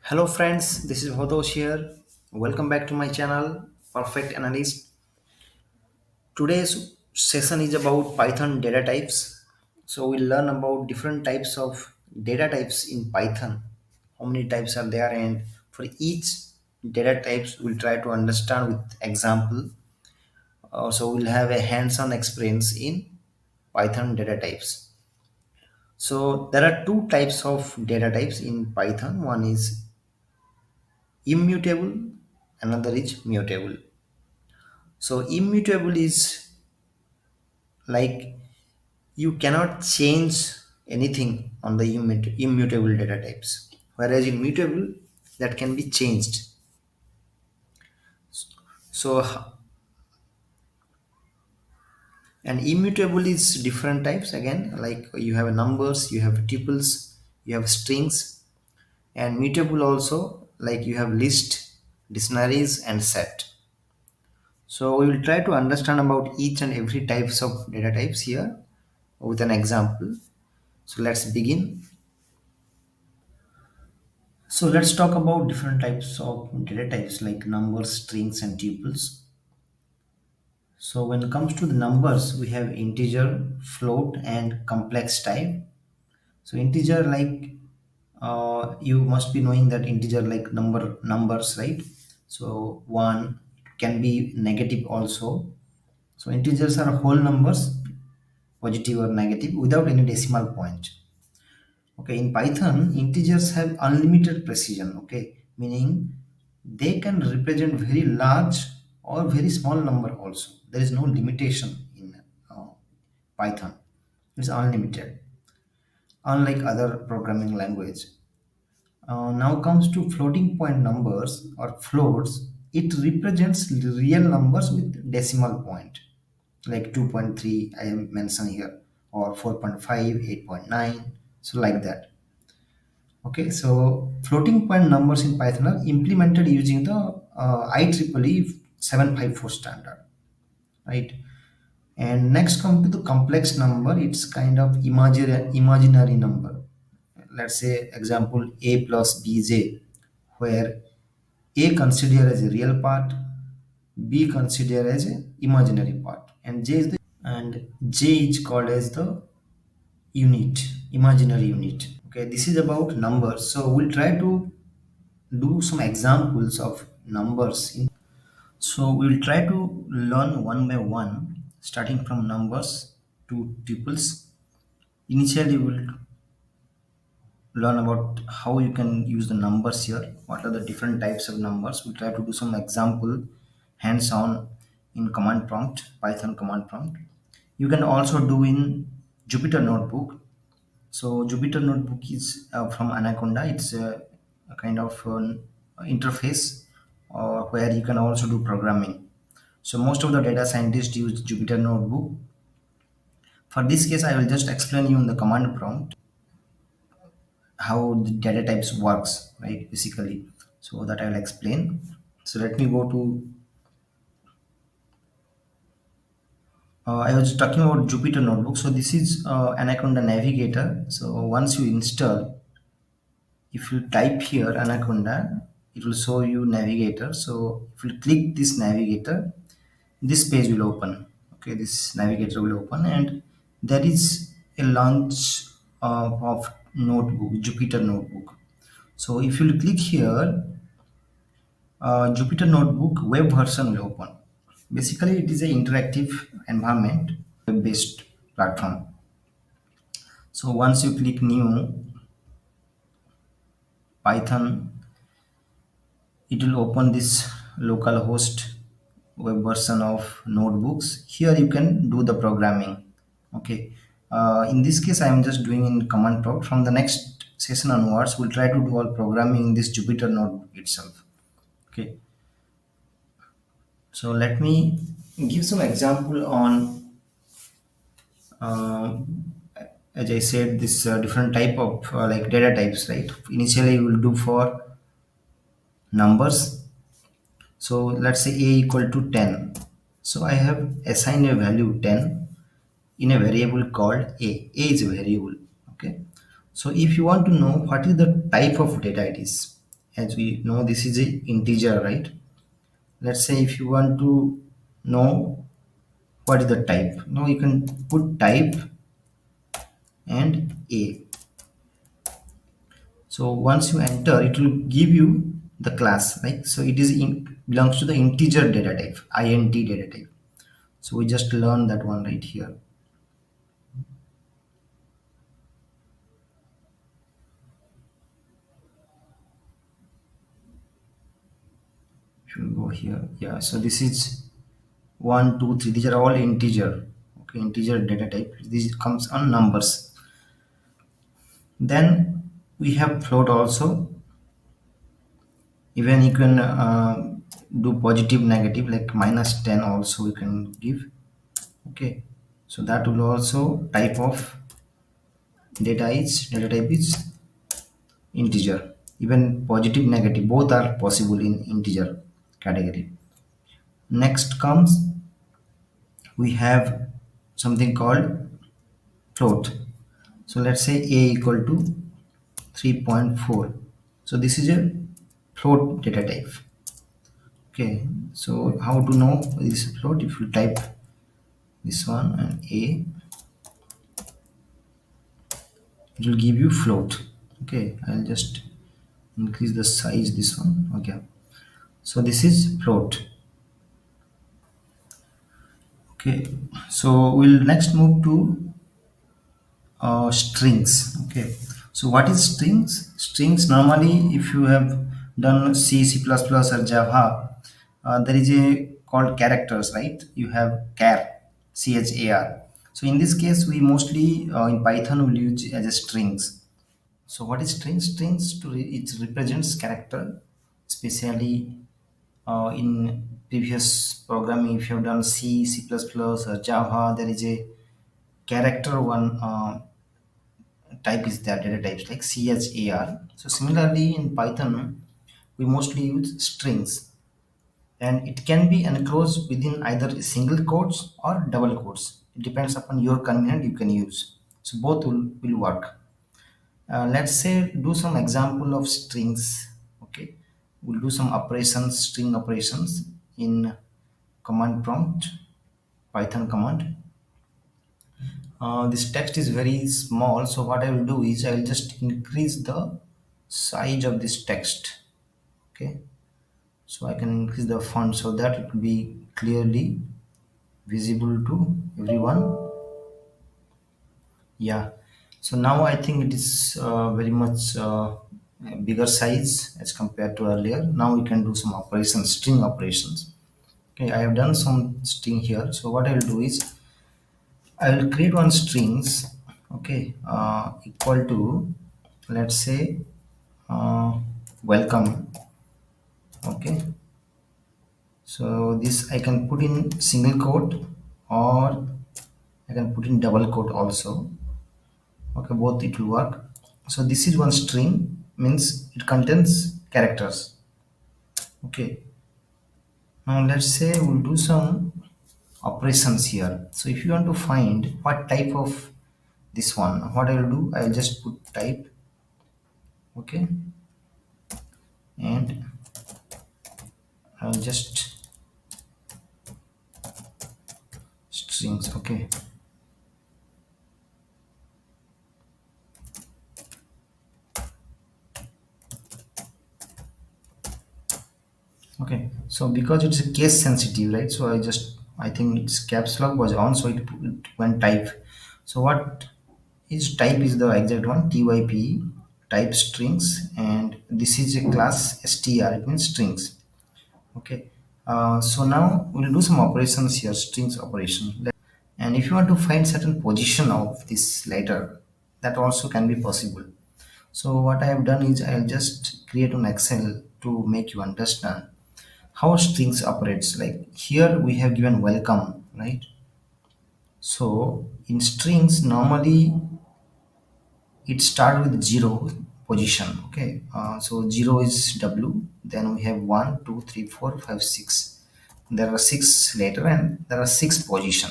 Hello friends, this is Hodosh here. Welcome back to my channel, Perfect Analyst. Today's session is about Python data types. So we'll learn about different types of data types in Python. How many types are there, and for each data types we'll try to understand with example. So we'll have a hands-on experience in Python data types. So there are two types of data types in Python. One is immutable, another is mutable. So immutable is like you cannot change anything on the immutable data types, whereas in mutable that can be changed. So and immutable is different types again, like you have numbers, you have tuples, you have strings, and mutable also like you have list, dictionaries, and set. So we will try to understand about each and every types of data types here with an example. So let's begin. So let's talk about different types of data types like numbers, strings, and tuples. So when it comes to the numbers, we have integer, float, and complex type. So integer, like you must be knowing that integer like numbers, right? So one can be negative also. So integers are whole numbers, positive or negative, without any decimal point. Okay, in Python integers have unlimited precision, okay, meaning they can represent very large or very small number also. There is no limitation in uh, Python. It's unlimited, unlike other programming language. Now comes to floating point numbers or floats. It represents real numbers with decimal point, like 2.3 I am mentioned here, or 4.5, 8.9, so like that. Okay, so floating point numbers in Python are implemented using the IEEE 754 standard, right? And next come to the complex number. It's kind of imaginary number. Let's say example a plus bj, where a considered as a real part, b considered as a imaginary part, and j is called as the unit, imaginary unit. Okay, this is about numbers. So we'll try to do some examples of numbers. So we'll try to learn one by one, starting from numbers to tuples. Initially, we'll learn about how you can use the numbers here. What are the different types of numbers? We'll try to do some example hands-on in command prompt, Python command prompt. You can also do in Jupyter Notebook. So Jupyter Notebook is from Anaconda. It's a kind of an interface where you can also do programming. So most of the data scientists use Jupyter Notebook. For this case, I will just explain you in the command prompt how the data types works, right? Basically, so that I will explain. So let me go to. I was talking about Jupyter Notebook. So this is Anaconda Navigator. So once you install, if you type here Anaconda, it will show you navigator. So if you click this navigator, this page will open. Okay, this navigator will open, and there is a launch of notebook, Jupyter Notebook. So if you click here, Jupyter Notebook web version will open. Basically it is an interactive environment, web based platform. So once you click new Python, it will open this localhost web version of notebooks. Here you can do the programming. Okay, in this case I am just doing in command prompt. From the next session onwards we'll try to do all programming in this Jupyter notebook itself. Okay, so let me give some example on uh, as I said, this different type of like data types, right? Initially we'll do for numbers. So let's say a equal to 10. So I have assigned a value 10 in a variable called a. A is a variable. Okay. So if you want to know what is the type of data it is, as we know this is a integer, right? Let's say if you want to know what is the type, now you can put type and a. So once you enter, it will give you the class, right? So it is belongs to the integer data type, int data type. So we just learn that one right here. If you go here, yeah. So this is one, two, three. These are all integer. Okay, integer data type. This comes on numbers. Then we have float also. Even you can do positive, negative, like -10 also we can give. Okay, so that will also type of data type is integer. Even positive, negative, both are possible in integer category. Next comes, we have something called float. So let's say a equal to 3.4. So this is a float data type. Okay, so how to know this float? If you type this one and a, it will give you float. Okay, I'll just increase the size this one. Okay, so this is float. Okay, so we'll next move to strings. Okay, so what is strings? Strings normally, if you have done C++ or Java, there is a called characters, right? You have char. So in this case, we mostly in Python will use as a strings. So what is strings? It represents character, especially in previous programming. If you have done C++ or Java, there is a character one. Type is there, data types like char. So similarly in Python we mostly use strings, and it can be enclosed within either single quotes or double quotes. It depends upon your convenient, you can use. So both will work. Let's say do some example of strings. Okay, we'll do some operations, string operations in command prompt, Python command. This text is very small, so what I will do is I will just increase the size of this text. Okay, so I can increase the font so that it will be clearly visible to everyone. Yeah, so now I think it is very much bigger size as compared to earlier. Now we can do some operations, string operations. Okay, I have done some string here, so what I will do is I will create one strings. Okay, equal to, let's say, welcome. Okay, so this I can put in single quote, or I can put in double quote also. Okay, both it will work. So this is one string, means it contains characters. Okay, now let's say we'll do some operations here. So if you want to find what type of this one, what I'll do, I'll just put type. Okay, and I'll just strings. Okay, okay, so because it's a case sensitive, right? So I think its caps lock was on, so it went type. So what is type is the exact one, type, type strings, and this is a class str, it means strings. Okay, so now we'll do some operations here, strings operation. And if you want to find certain position of this letter, that also can be possible. So what I have done is I'll just create an Excel to make you understand how strings operates. Like here we have given welcome, right? So in strings normally it start with 0 position. Okay, so 0 is w, then we have 1 2 3 4 5 6. There are 6 letter and there are 6 position.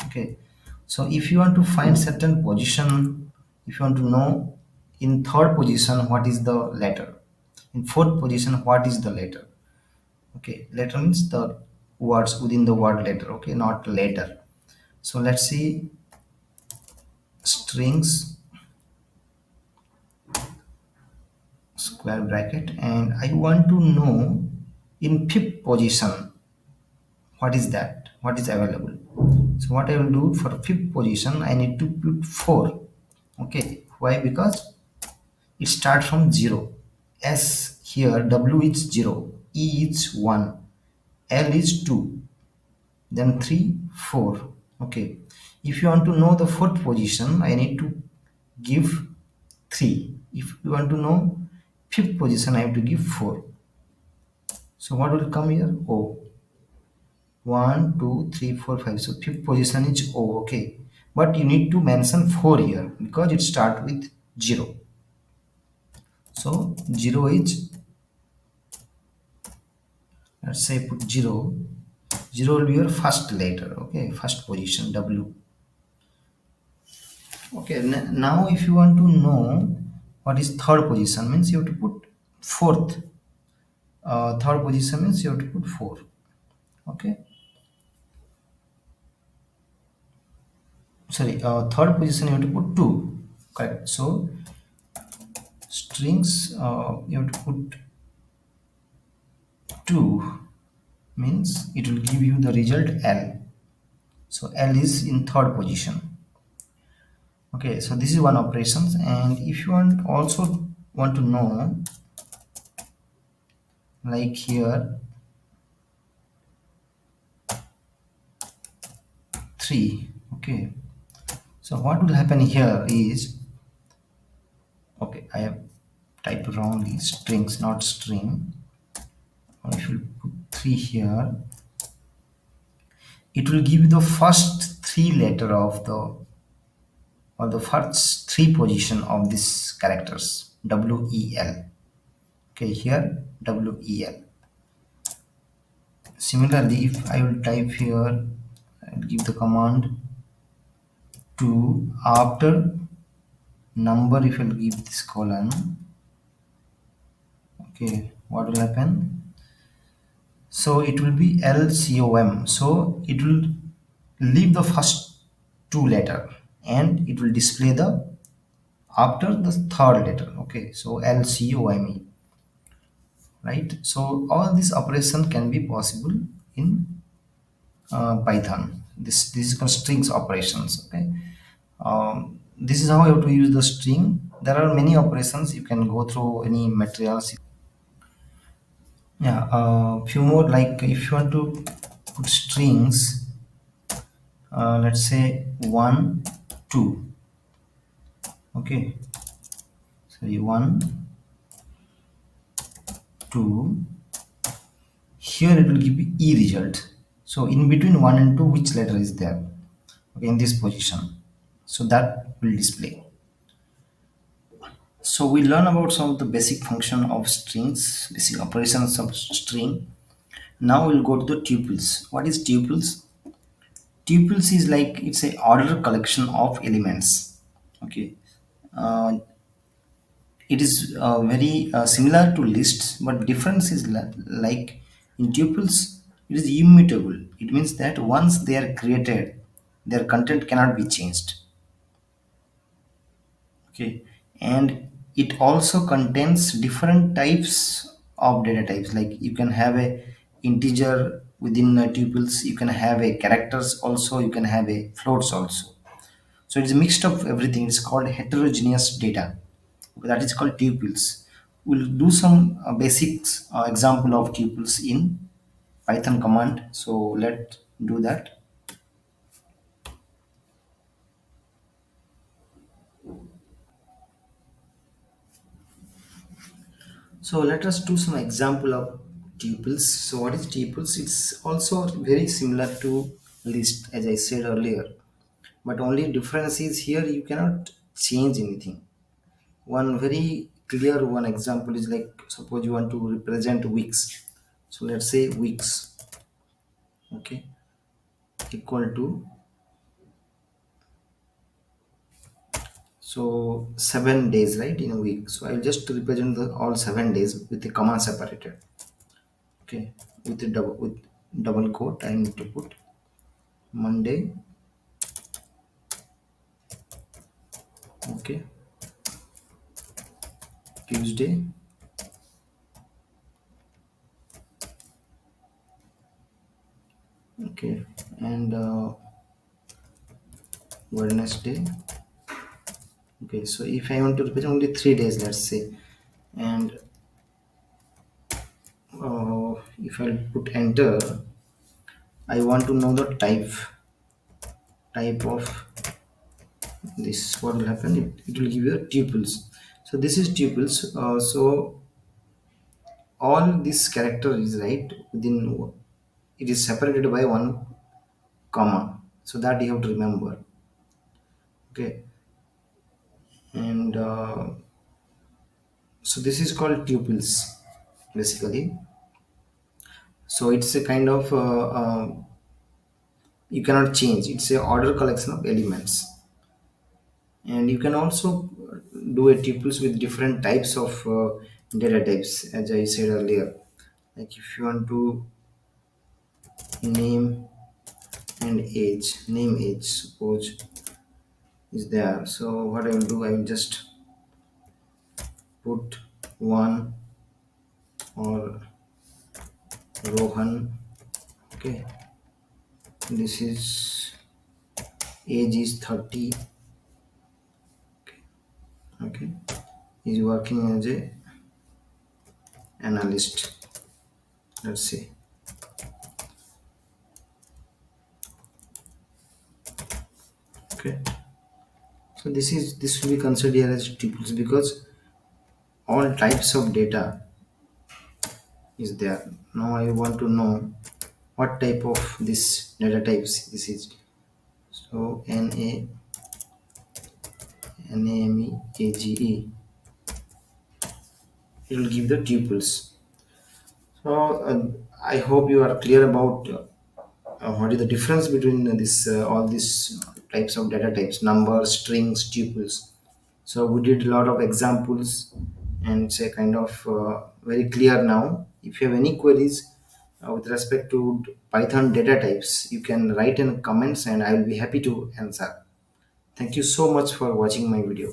Okay, so if you want to find certain position, if you want to know in third position what is the letter, In fourth position, what is the letter? Okay, letter means the words within the word letter, okay, not letter. So let's see strings square bracket, and I want to know in fifth position what is that, what is available. So what I will do for fifth position, I need to put 4. Okay, why? Because it starts from 0. S here, W is 0, E is 1, L is 2, then 3, 4. Okay, if you want to know the fourth position, I need to give 3. If you want to know fifth position, I have to give 4. So what will come here? O. 1, 2, 3, 4, 5. So fifth position is O. Okay, but you need to mention 4 here because it starts with 0. So 0 is, let's say put 0. 0 will be your first letter. Okay, first position W. Okay, now if you want to know what is third position, means you have to put fourth. Third position means you have to put 4. Okay, sorry, third position you have to put 2. Correct. So strings, you have to put 2, means it will give you the result L. So L is in third position. Okay, so this is one operations, and if you want to know, like here 3. Okay, so what will happen here is, okay, I have typed wrongly, strings not string. If you put 3 here, it will give you the first 3 letter of the, or the first 3 position of this characters, WEL. Okay, here WEL. Similarly, if I will type here and give the command to, after number, if you'll give this colon, okay, what will happen? So it will be LCOM. So it will leave the first 2 letter and it will display the after the third letter. Okay, so LCOME, right? So all this operation can be possible in Python. This is called strings operations. Okay, this is how you have to use the string. There are many operations, you can go through any materials. Yeah, few more, like if you want to put strings, let's say 1, 2. Okay, sorry, 1, 2. Here it will give you E result. So in between 1 and 2, which letter is there? Okay, in this position. So that will display. So we learn about some of the basic function of strings, basic operations of string. Now we'll go to the tuples. What is tuples? Tuples is like, it's a order collection of elements. Okay, uh, it is very similar to lists, but difference is like in tuples it is immutable. It means that once they are created, their content cannot be changed. Okay, and it also contains different types of data types, like you can have a integer within the tuples, you can have a characters also, you can have a floats also. So it's a mixed of everything. It's called heterogeneous data. That is called tuples. We'll do some basics example of tuples in Python command. So let's do that. So let us do some example of tuples. So what is tuples? It's also very similar to list, as I said earlier, but only difference is here you cannot change anything. One very clear one example is like, suppose you want to represent weeks. So let's say weeks, okay, equal to, So 7 days, right, in a week. So I'll just represent the all 7 days with the comma separated. Okay, with the double quote I need to put Monday. Okay, Tuesday. Okay, and Wednesday. Okay, so if I want to represent only 3 days, let's say, and if I put enter, I want to know the type of this. What will happen? It will give you tuples. So this is tuples. So all this character is right within. It is separated by one comma. So that you have to remember. Okay, and so this is called tuples basically. So it's a kind of you cannot change. It's a order collection of elements, and you can also do a tuples with different types of data types, as I said earlier. Like if you want to name and age suppose is there. So what I will do, I will just put one or Rohan. Okay, this is age is 30. Okay, he's working as a analyst, let's say. Okay, so this will be considered as tuples because all types of data is there. Now I want to know what type of this data types this is. So NAME it will give the tuples. So I hope you are clear about what is the difference between this all these types of data types: numbers, strings, tuples. So we did a lot of examples, and it's a kind of very clear now. If you have any queries with respect to Python data types, you can write in comments, and I will be happy to answer. Thank you so much for watching my video.